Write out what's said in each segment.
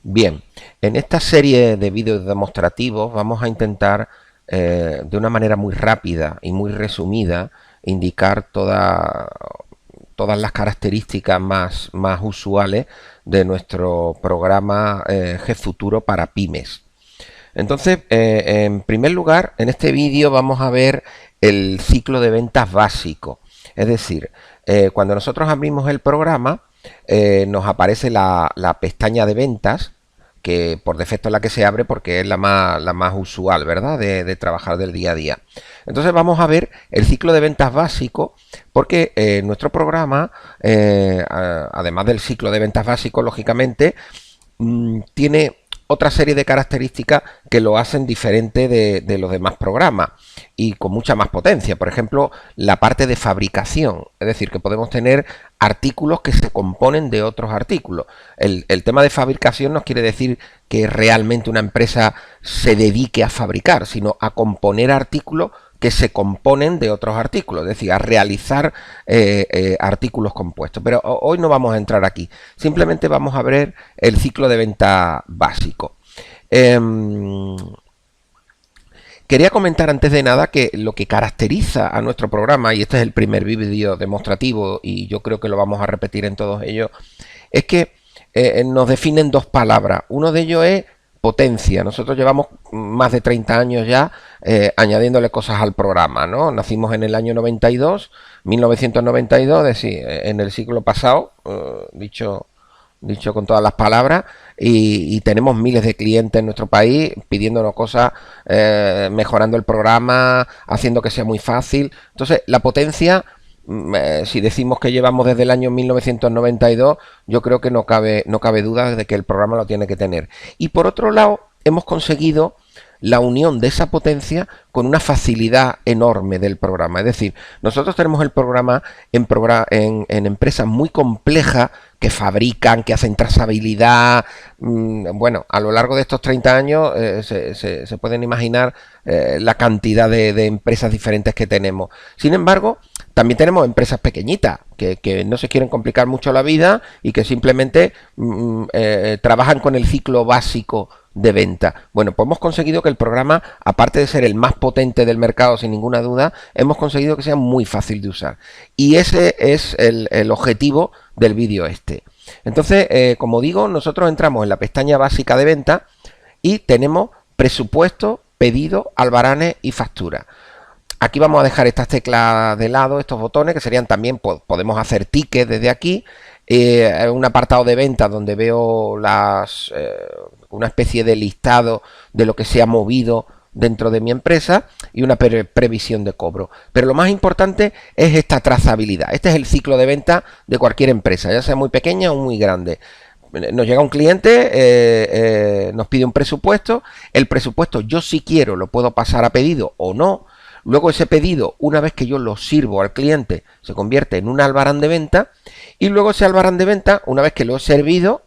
Bien, en esta serie de vídeos demostrativos vamos a intentar de una manera muy rápida y muy resumida indicar todas las características más usuales de nuestro programa GFuturo para pymes. Entonces, en primer lugar, en este vídeo vamos a ver el ciclo de ventas básico. Es decir, cuando nosotros abrimos el programa, nos aparece la pestaña de ventas, que por defecto es la que se abre porque es la más usual, ¿verdad? De trabajar del día a día. Entonces vamos a ver el ciclo de ventas básico, porque nuestro programa, además del ciclo de ventas básico, lógicamente, tiene otra serie de características que lo hacen diferente de los demás programas y con mucha más potencia. Por ejemplo, la parte de fabricación, es decir, que podemos tener artículos que se componen de otros artículos. El tema de fabricación no quiere decir que realmente una empresa se dedique a fabricar, sino a componer artículos que se componen de otros artículos, es decir, a realizar artículos compuestos. Pero hoy no vamos a entrar aquí, simplemente vamos a ver el ciclo de venta básico. Quería comentar antes de nada que lo que caracteriza a nuestro programa, y este es el primer vídeo demostrativo y yo creo que lo vamos a repetir en todos ellos, es que nos definen dos palabras. Uno de ellos es potencia. Nosotros llevamos más de 30 años ya añadiéndole cosas al programa, ¿no? Nacimos en el año 1992, es decir, en el siglo pasado, dicho con todas las palabras, y tenemos miles de clientes en nuestro país pidiéndonos cosas, mejorando el programa, haciendo que sea muy fácil. Entonces, la potencia, si decimos que llevamos desde el año 1992, yo creo que no cabe duda de que el programa lo tiene que tener. Y por otro lado, hemos conseguido la unión de esa potencia con una facilidad enorme del programa. Es decir, nosotros tenemos el programa en empresas muy complejas que fabrican, que hacen trazabilidad. Bueno, a lo largo de estos 30 años se pueden imaginar la cantidad de empresas diferentes que tenemos. Sin embargo, también tenemos empresas pequeñitas que no se quieren complicar mucho la vida y que simplemente trabajan con el ciclo básico de venta. Bueno, pues hemos conseguido que el programa, aparte de ser el más potente del mercado sin ninguna duda, hemos conseguido que sea muy fácil de usar. Y ese es el objetivo del vídeo este. Entonces, como digo, nosotros entramos en la pestaña básica de venta y tenemos presupuesto, pedido, albaranes y factura. Aquí vamos a dejar estas teclas de lado, estos botones que serían también, podemos hacer tickets desde aquí. Un apartado de ventas donde veo una especie de listado de lo que se ha movido dentro de mi empresa y una previsión de cobro. Pero lo más importante es esta trazabilidad. Este es el ciclo de venta de cualquier empresa, ya sea muy pequeña o muy grande. Nos llega un cliente, nos pide un presupuesto. El presupuesto, yo si quiero lo puedo pasar a pedido o no. Luego ese pedido, una vez que yo lo sirvo al cliente, se convierte en un albarán de venta. Y luego ese albarán de venta, una vez que lo he servido,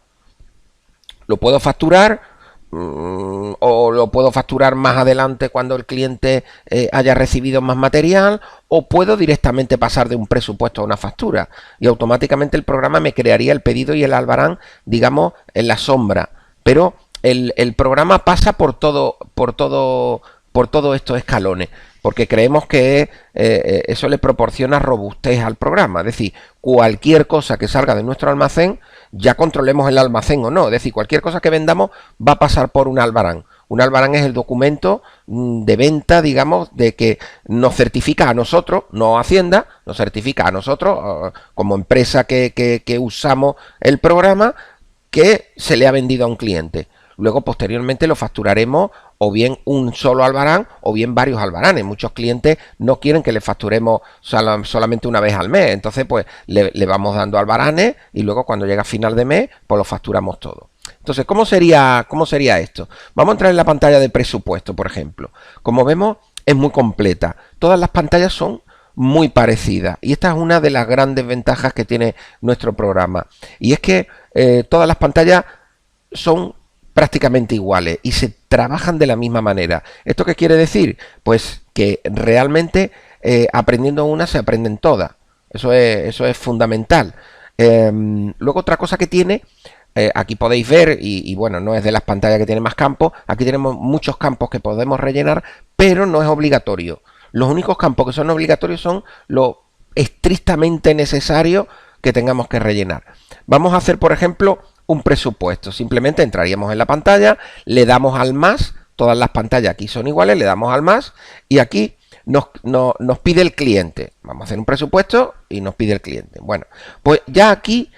lo puedo facturar, o lo puedo facturar más adelante cuando el cliente haya recibido más material, o puedo directamente pasar de un presupuesto a una factura. Y automáticamente el programa me crearía el pedido y el albarán, digamos, en la sombra. Pero el programa pasa por todos estos escalones, porque creemos que eso le proporciona robustez al programa. Es decir, cualquier cosa que salga de nuestro almacén, ya controlemos el almacén o no. Es decir, cualquier cosa que vendamos va a pasar por un albarán. Un albarán es el documento de venta, digamos, de que nos certifica a nosotros, no a Hacienda, nos certifica a nosotros como empresa que usamos el programa, que se le ha vendido a un cliente. Luego, posteriormente, lo facturaremos o bien un solo albarán o bien varios albaranes. Muchos clientes no quieren que le facturemos solamente una vez al mes. Entonces, pues, le vamos dando albaranes y luego cuando llega a final de mes, pues lo facturamos todo. Entonces, ¿cómo sería esto? Vamos a entrar en la pantalla de presupuesto, por ejemplo. Como vemos, es muy completa. Todas las pantallas son muy parecidas. Y esta es una de las grandes ventajas que tiene nuestro programa. Y es que todas las pantallas son prácticamente iguales y se trabajan de la misma manera. ¿Esto qué quiere decir? Pues que realmente aprendiendo una se aprenden todas. Eso es fundamental. Luego otra cosa que tiene aquí podéis ver, y bueno, no es de las pantallas que tiene más campos, aquí tenemos muchos campos que podemos rellenar, pero no es obligatorio. Los únicos campos que son obligatorios son lo estrictamente necesario que tengamos que rellenar. Vamos a hacer, por ejemplo, un presupuesto. Simplemente entraríamos en la pantalla, le damos al más, todas las pantallas aquí son iguales, le damos al más, y aquí nos pide el cliente. Vamos a hacer un presupuesto y nos pide el cliente. Bueno, pues ya aquí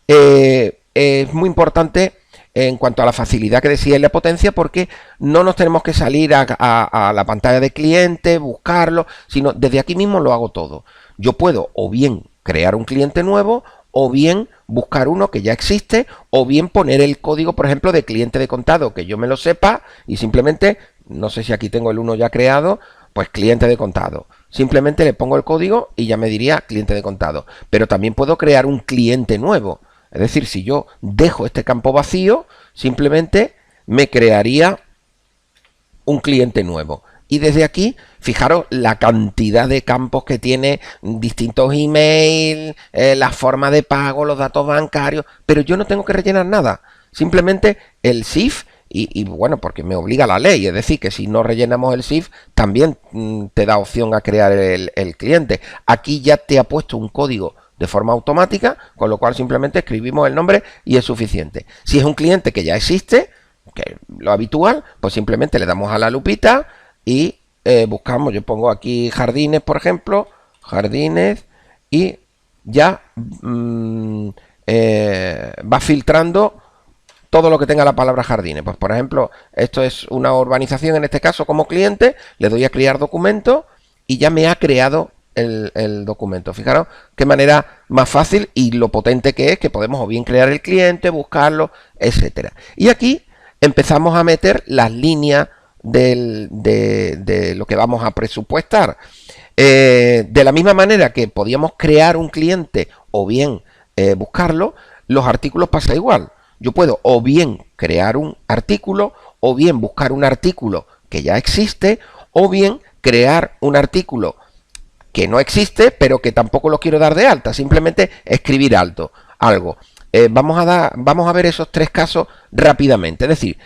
es muy importante en cuanto a la facilidad que decía y la potencia, porque no nos tenemos que salir a la pantalla de cliente, buscarlo, sino desde aquí mismo lo hago todo. Yo puedo o bien crear un cliente nuevo, o bien buscar uno que ya existe, o bien poner el código, por ejemplo, de cliente de contado, que yo me lo sepa, y simplemente, no sé si aquí tengo el uno ya creado, pues cliente de contado. Simplemente le pongo el código y ya me diría cliente de contado. Pero también puedo crear un cliente nuevo. Es decir, si yo dejo este campo vacío, simplemente me crearía un cliente nuevo. Y desde aquí, fijaros la cantidad de campos que tiene, distintos emails, la forma de pago, los datos bancarios, pero yo no tengo que rellenar nada. Simplemente el CIF, y bueno, porque me obliga la ley, es decir, que si no rellenamos el CIF, también te da opción a crear el cliente. Aquí ya te ha puesto un código de forma automática, con lo cual simplemente escribimos el nombre y es suficiente. Si es un cliente que ya existe, que es lo habitual, pues simplemente le damos a la lupita y buscamos, yo pongo aquí jardines, por ejemplo, jardines, y ya va filtrando todo lo que tenga la palabra jardines. Pues por ejemplo, esto es una urbanización, en este caso como cliente, le doy a crear documento y ya me ha creado el documento. Fijaros qué manera más fácil y lo potente que es, que podemos o bien crear el cliente, buscarlo, etcétera. Y aquí empezamos a meter las líneas de lo que vamos a presupuestar. De la misma manera que podíamos crear un cliente o bien buscarlo, los artículos pasa igual. Yo puedo o bien crear un artículo, o bien buscar un artículo que ya existe, o bien crear un artículo que no existe, pero que tampoco lo quiero dar de alta, simplemente escribir algo. Vamos a ver esos tres casos rápidamente. Es decir,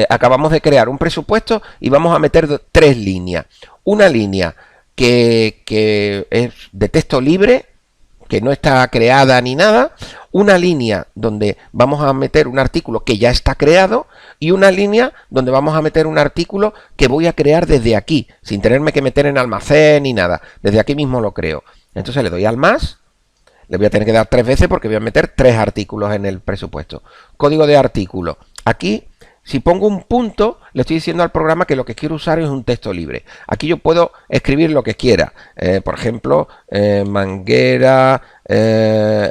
acabamos de crear un presupuesto y vamos a meter tres líneas. Una línea que es de texto libre, que no está creada ni nada, una línea donde vamos a meter un artículo que ya está creado y una línea donde vamos a meter un artículo que voy a crear desde aquí, sin tenerme que meter en almacén ni nada. Desde aquí mismo lo creo. Entonces le doy al más, le voy a tener que dar 3 veces porque voy a meter 3 artículos en el presupuesto. Código de artículo. Aquí, si pongo un punto, le estoy diciendo al programa que lo que quiero usar es un texto libre. Aquí yo puedo escribir lo que quiera. Por ejemplo, manguera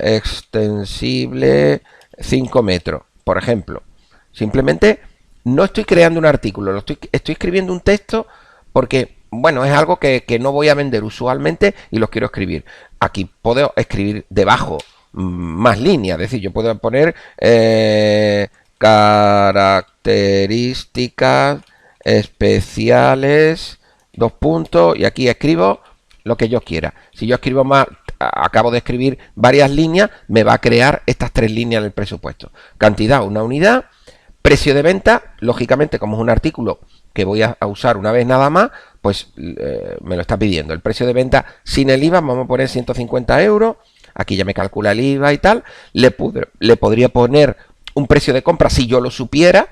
extensible 5 metros, por ejemplo. Simplemente no estoy creando un artículo, estoy escribiendo un texto porque, bueno, es algo que no voy a vender usualmente y lo quiero escribir. Aquí puedo escribir debajo más líneas, es decir, yo puedo poner características especiales, 2 puntos, y aquí escribo lo que yo quiera. Si yo escribo más, acabo de escribir varias líneas, me va a crear estas 3 líneas en el presupuesto. Cantidad, una unidad. Precio de venta, lógicamente, como es un artículo que voy a usar una vez nada más, pues me lo está pidiendo. El precio de venta sin el IVA, vamos a poner 150 euros. Aquí ya me calcula el IVA y tal. Le podría poner un precio de compra si yo lo supiera,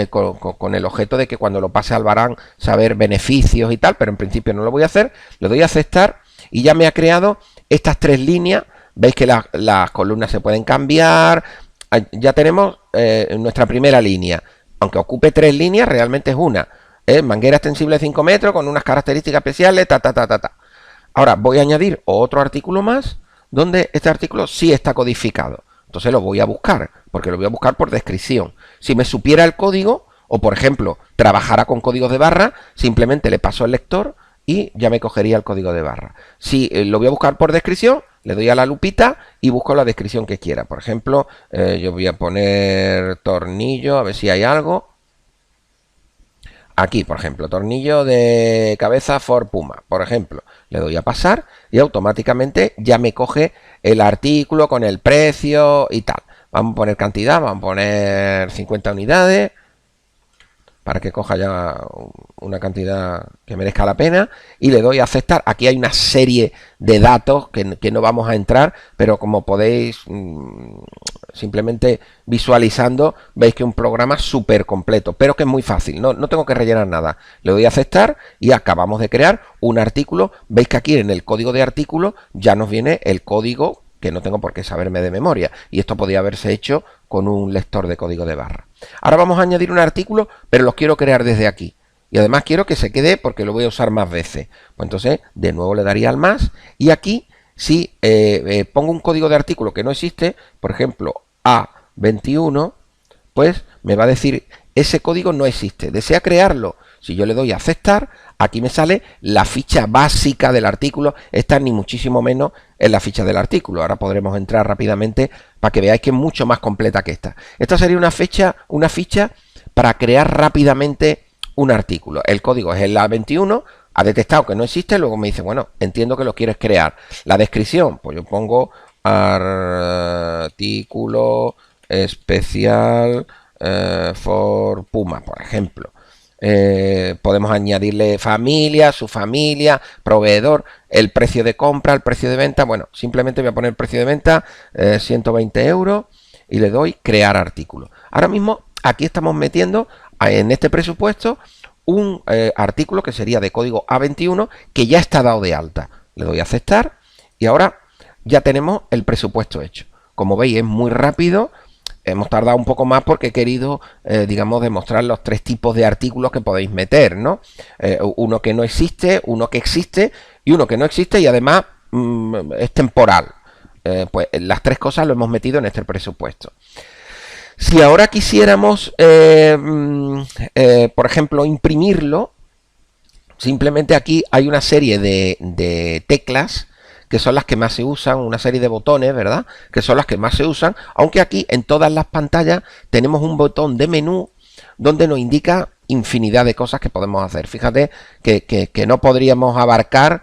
con el objeto de que cuando lo pase al Barán saber beneficios y tal, pero en principio no lo voy a hacer. Le doy a aceptar y ya me ha creado estas 3 líneas. Veis que las columnas se pueden cambiar. Ya tenemos nuestra primera línea. Aunque ocupe 3 líneas, realmente es una. Manguera extensible de 5 metros con unas características especiales, Ahora voy a añadir otro artículo más, donde este artículo sí está codificado. Entonces lo voy a buscar, porque lo voy a buscar por descripción. Si me supiera el código, o por ejemplo, trabajara con códigos de barra, simplemente le paso el lector y ya me cogería el código de barra. Si lo voy a buscar por descripción, le doy a la lupita y busco la descripción que quiera. Por ejemplo, yo voy a poner tornillo, a ver si hay algo. Aquí, por ejemplo, tornillo de cabeza Ford Puma, por ejemplo. Le doy a pasar y automáticamente ya me coge el artículo con el precio y tal. Vamos a poner cantidad, vamos a poner 50 unidades para que coja ya una cantidad que merezca la pena y le doy a aceptar. Aquí hay una serie de datos que no vamos a entrar, pero como podéis simplemente visualizando, veis que es un programa súper completo, pero que es muy fácil, no tengo que rellenar nada. Le doy a aceptar y acabamos de crear un artículo. Veis que aquí en el código de artículo ya nos viene el código que no tengo por qué saberme de memoria, y esto podía haberse hecho con un lector de código de barra. Ahora vamos a añadir un artículo, pero los quiero crear desde aquí, y además quiero que se quede porque lo voy a usar más veces. Pues entonces de nuevo le daría al más, y aquí si pongo un código de artículo que no existe, por ejemplo A21, pues me va a decir ese código no existe, desea crearlo. Si yo le doy a aceptar, aquí me sale la ficha básica del artículo. Esta ni muchísimo menos es la ficha del artículo. Ahora podremos entrar rápidamente para que veáis que es mucho más completa que esta. Esta sería una ficha para crear rápidamente un artículo. El código es el A21, ha detectado que no existe, luego me dice, bueno, entiendo que lo quieres crear. La descripción, pues yo pongo artículo especial for Puma, por ejemplo. Podemos añadirle familia, su familia, proveedor, el precio de compra, el precio de venta. Bueno, simplemente voy a poner el precio de venta 120 euros y le doy crear artículo. Ahora mismo aquí estamos metiendo en este presupuesto un artículo que sería de código A21 que ya está dado de alta. Le doy a aceptar y ahora ya tenemos el presupuesto hecho. Como veis es muy rápido. Hemos tardado un poco más porque he querido, digamos, demostrar los tres tipos de artículos que podéis meter, ¿no? Uno que no existe, uno que existe y uno que no existe y además es temporal. Pues las tres cosas lo hemos metido en este presupuesto. Si ahora quisiéramos, por ejemplo, imprimirlo, simplemente aquí hay una serie de teclas que son las que más se usan, una serie de botones, ¿verdad? Que son las que más se usan, aunque aquí en todas las pantallas tenemos un botón de menú donde nos indica infinidad de cosas que podemos hacer. Fíjate que no podríamos abarcar,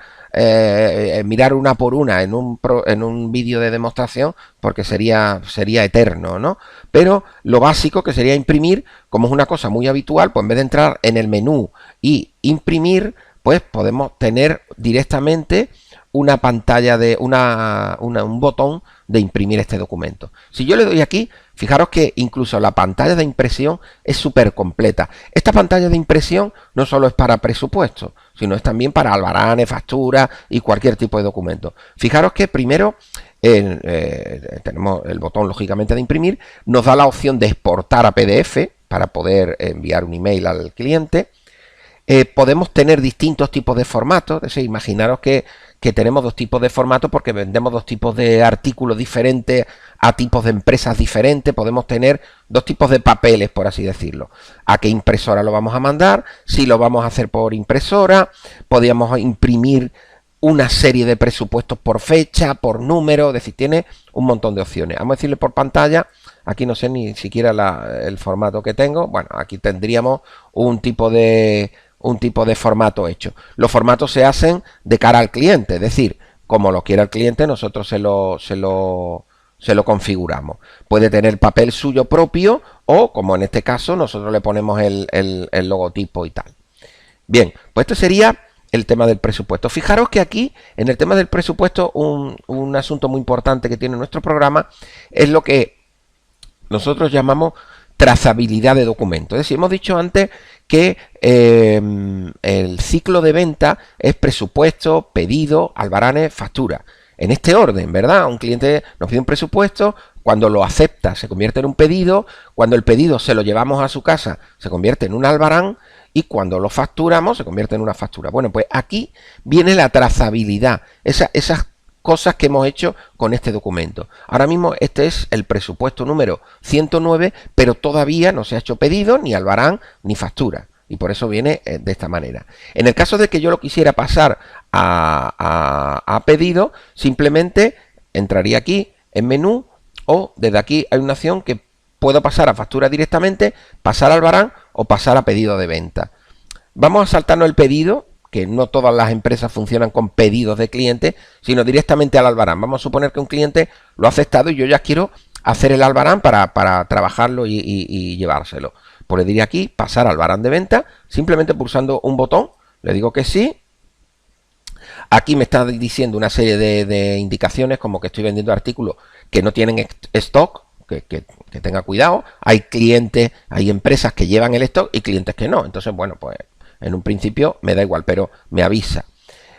mirar una por una en un vídeo de demostración porque sería eterno, ¿no? Pero lo básico que sería imprimir, como es una cosa muy habitual, pues en vez de entrar en el menú y imprimir, pues podemos tener directamente una pantalla de un botón de imprimir este documento. Si yo le doy aquí, fijaros que incluso la pantalla de impresión es súper completa. Esta pantalla de impresión no solo es para presupuesto, sino es también para albaranes, facturas y cualquier tipo de documento. Fijaros que primero tenemos el botón lógicamente de imprimir, nos da la opción de exportar a PDF para poder enviar un email al cliente. Podemos tener distintos tipos de formatos, es decir, imaginaros que tenemos dos tipos de formatos porque vendemos dos tipos de artículos diferentes a tipos de empresas diferentes. Podemos tener dos tipos de papeles, por así decirlo. ¿A qué impresora lo vamos a mandar? Si lo vamos a hacer por impresora, podríamos imprimir una serie de presupuestos por fecha, por número, es decir, tiene un montón de opciones. Vamos a decirle por pantalla, aquí no sé ni siquiera el formato que tengo. Bueno, aquí tendríamos un tipo de formato hecho. Los formatos se hacen de cara al cliente, es decir, como lo quiera el cliente, nosotros se lo configuramos. Puede tener papel suyo propio o, como en este caso, nosotros le ponemos el logotipo y tal. Bien, pues esto sería el tema del presupuesto. Fijaros que aquí, en el tema del presupuesto, un asunto muy importante que tiene nuestro programa es lo que nosotros llamamos trazabilidad de documentos. Es decir, hemos dicho antes que el ciclo de venta es presupuesto, pedido, albaranes, factura. En este orden, ¿verdad? Un cliente nos pide un presupuesto, cuando lo acepta se convierte en un pedido, cuando el pedido se lo llevamos a su casa se convierte en un albarán y cuando lo facturamos se convierte en una factura. Bueno, pues aquí viene la trazabilidad, esas cosas que hemos hecho con este documento. Ahora mismo este es el presupuesto número 109, pero todavía no se ha hecho pedido, ni albarán, ni factura. Y por eso viene de esta manera. En el caso de que yo lo quisiera pasar a pedido, simplemente entraría aquí en menú o desde aquí hay una opción que puedo pasar a factura directamente, pasar al albarán o pasar a pedido de venta. Vamos a saltarnos el pedido, que no todas las empresas funcionan con pedidos de clientes, sino directamente al albarán. Vamos a suponer que un cliente lo ha aceptado y yo ya quiero hacer el albarán para trabajarlo y llevárselo. Pues le diría aquí, pasar al albarán de venta, simplemente pulsando un botón, le digo que sí. Aquí me está diciendo una serie de indicaciones, como que estoy vendiendo artículos que no tienen stock, que tenga cuidado. Hay clientes, hay empresas que llevan el stock y clientes que no. Entonces, bueno, pues en un principio me da igual, pero me avisa.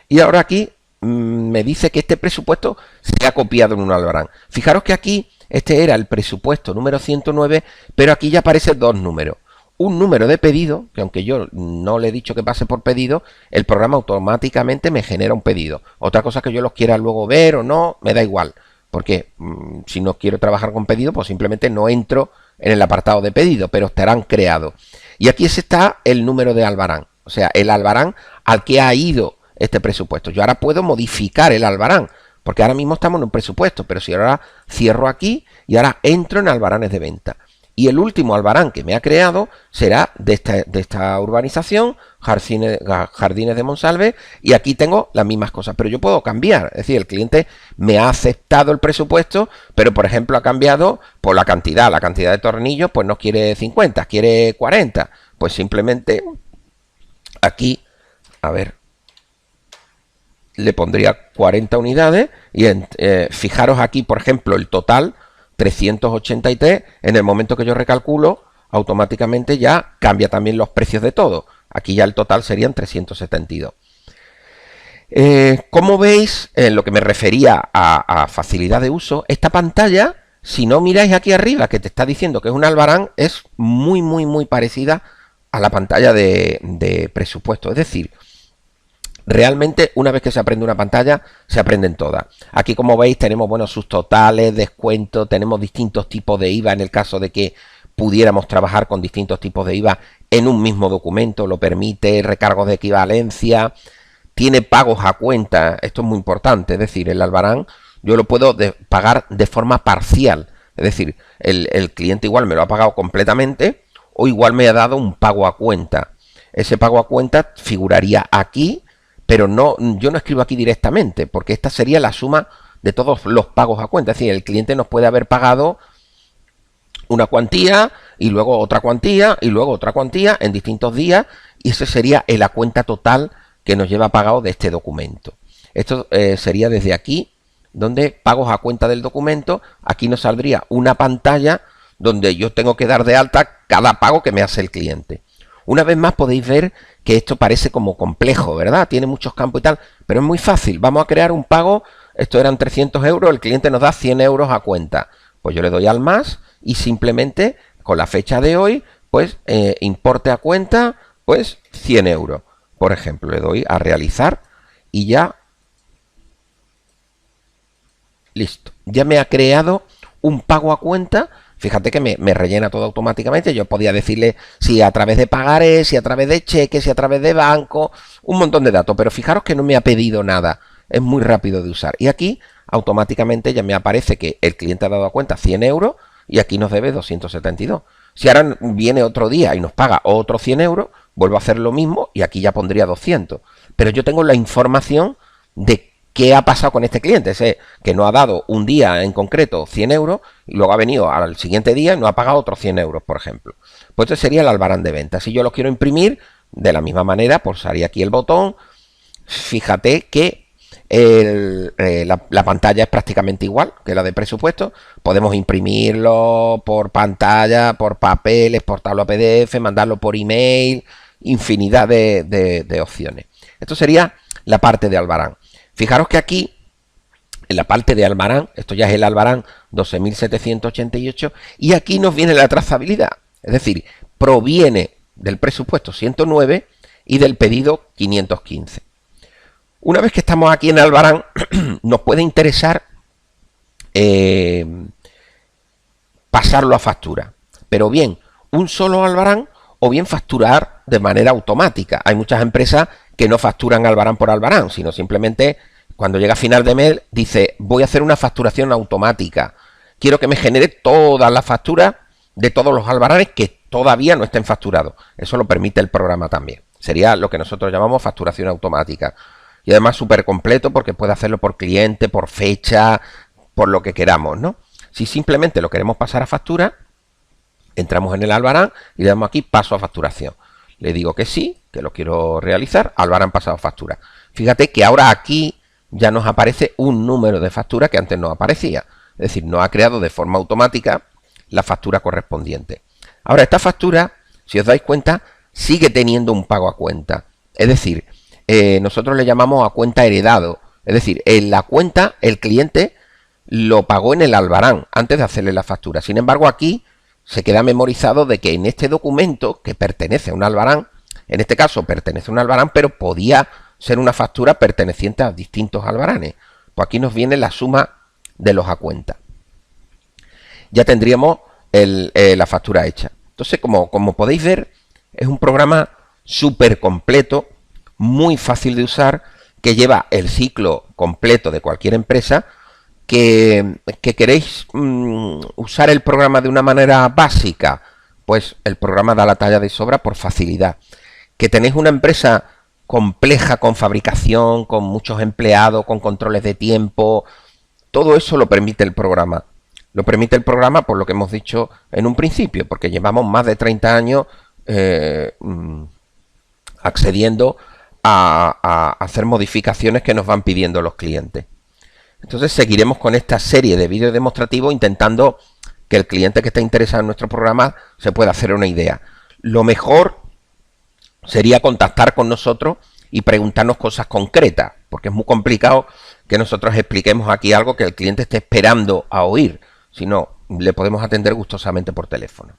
Y ahora aquí me dice que este presupuesto se ha copiado en un albarán. Fijaros que aquí este era el presupuesto número 109, pero aquí ya aparecen dos números. Un número de pedido, que aunque yo no le he dicho que pase por pedido, el programa automáticamente me genera un pedido. Otra cosa que yo los quiera luego ver o no, me da igual. Porque si no quiero trabajar con pedido, pues simplemente no entro en el apartado de pedido, pero estarán creados. Y aquí está el número de albarán, o sea, el albarán al que ha ido este presupuesto. Yo ahora puedo modificar el albarán, porque ahora mismo estamos en un presupuesto, pero si ahora cierro aquí y ahora entro en albaranes de venta. Y el último albarán que me ha creado será de esta urbanización, Jardines de Monsalve, y aquí tengo las mismas cosas, pero yo puedo cambiar. Es decir, el cliente me ha aceptado el presupuesto, pero por ejemplo ha cambiado por la cantidad de tornillos, pues no quiere 50, quiere 40. Pues simplemente aquí, a ver, le pondría 40 unidades y fijaros aquí, por ejemplo, el total 383, en el momento que yo recalculo, automáticamente ya cambia también los precios de todo. Aquí ya el total serían 372. Como veis, en lo que me refería a facilidad de uso, esta pantalla, si no miráis aquí arriba, que te está diciendo que es un albarán, es muy parecida a la pantalla de presupuesto. Es decir, realmente una vez que se aprende una pantalla, se aprenden todas. Aquí, como veis, tenemos sus totales, descuentos, tenemos distintos tipos de IVA en el caso de que pudiéramos trabajar con distintos tipos de IVA en un mismo documento, lo permite, recargos de equivalencia, tiene pagos a cuenta, esto es muy importante, es decir, el albarán yo lo puedo pagar de forma parcial, es decir, el cliente igual me lo ha pagado completamente o igual me ha dado un pago a cuenta. Ese pago a cuenta figuraría aquí, pero no, yo no escribo aquí directamente, porque esta sería la suma de todos los pagos a cuenta. Es decir, el cliente nos puede haber pagado una cuantía y luego otra cuantía y luego otra cuantía en distintos días, y ese sería la cuenta total que nos lleva pagado de este documento. Esto sería desde aquí, donde pagos a cuenta del documento. Aquí nos saldría una pantalla donde yo tengo que dar de alta cada pago que me hace el cliente. Una vez más podéis ver que esto parece como complejo, ¿verdad? Tiene muchos campos y tal, pero es muy fácil. Vamos a crear un pago, esto eran 300 euros, el cliente nos da 100 euros a cuenta. Pues yo le doy al más y simplemente con la fecha de hoy, pues importe a cuenta, pues 100 euros. Por ejemplo, le doy a realizar y ya, listo. Ya me ha creado un pago a cuenta. Fíjate que me rellena todo automáticamente. Yo podía decirle si a través de pagarés, si a través de cheques, si a través de banco, un montón de datos. Pero fijaros que no me ha pedido nada. Es muy rápido de usar. Y aquí automáticamente ya me aparece que el cliente ha dado a cuenta 100 euros y aquí nos debe 272. Si ahora viene otro día y nos paga otros 100 euros, vuelvo a hacer lo mismo y aquí ya pondría 200. Pero yo tengo la información de qué ha pasado con este cliente. Sé que no ha dado un día en concreto 100 euros y luego ha venido al siguiente día y no ha pagado otros 100 euros, por ejemplo. Pues este sería el albarán de venta. Si yo lo quiero imprimir, de la misma manera, pulsaría aquí el botón. Fíjate que la pantalla es prácticamente igual que la de presupuesto. Podemos imprimirlo por pantalla, por papeles, por tabla PDF, mandarlo por email, infinidad de opciones. Esto sería la parte de albarán. Fijaros que aquí, en la parte de albarán, esto ya es el albarán 12.788, y aquí nos viene la trazabilidad. Es decir, proviene del presupuesto 109 y del pedido 515. Una vez que estamos aquí en albarán, nos puede interesar pasarlo a factura. Pero bien, un solo albarán o bien facturar de manera automática. Hay muchas empresas que no facturan albarán por albarán, sino simplemente cuando llega a final de mes dice voy a hacer una facturación automática. Quiero que me genere todas las facturas de todos los albaranes que todavía no estén facturados. Eso lo permite el programa también. Sería lo que nosotros llamamos facturación automática. Y además súper completo porque puede hacerlo por cliente, por fecha, por lo que queramos, ¿no? Si simplemente lo queremos pasar a factura, entramos en el Albarán y le damos aquí paso a facturación. Le digo que sí, que lo quiero realizar, Albarán pasado a factura. Fíjate que ahora aquí ya nos aparece un número de factura que antes no aparecía. Es decir, nos ha creado de forma automática la factura correspondiente. Ahora, esta factura, si os dais cuenta, sigue teniendo un pago a cuenta. Es decir, nosotros le llamamos a cuenta heredado. Es decir, en la cuenta el cliente lo pagó en el Albarán antes de hacerle la factura. Sin embargo, aquí se queda memorizado de que en este documento, que pertenece a un Albarán, en este caso pertenece a un Albarán, pero podía ser una factura perteneciente a distintos Albaranes. Pues aquí nos viene la suma de los a cuenta. Ya tendríamos la factura hecha. Entonces, como podéis ver, es un programa súper completo, muy fácil de usar, que lleva el ciclo completo de cualquier empresa. Que queréis usar el programa de una manera básica, pues el programa da la talla de sobra por facilidad. Que tenéis una empresa compleja con fabricación, con muchos empleados, con controles de tiempo, todo eso lo permite el programa. Lo permite el programa por lo que hemos dicho en un principio, porque llevamos más de 30 años accediendo a hacer modificaciones que nos van pidiendo los clientes. Entonces seguiremos con esta serie de vídeos demostrativos intentando que el cliente que esté interesado en nuestro programa se pueda hacer una idea. Lo mejor sería contactar con nosotros y preguntarnos cosas concretas, porque es muy complicado que nosotros expliquemos aquí algo que el cliente esté esperando a oír, si no, le podemos atender gustosamente por teléfono.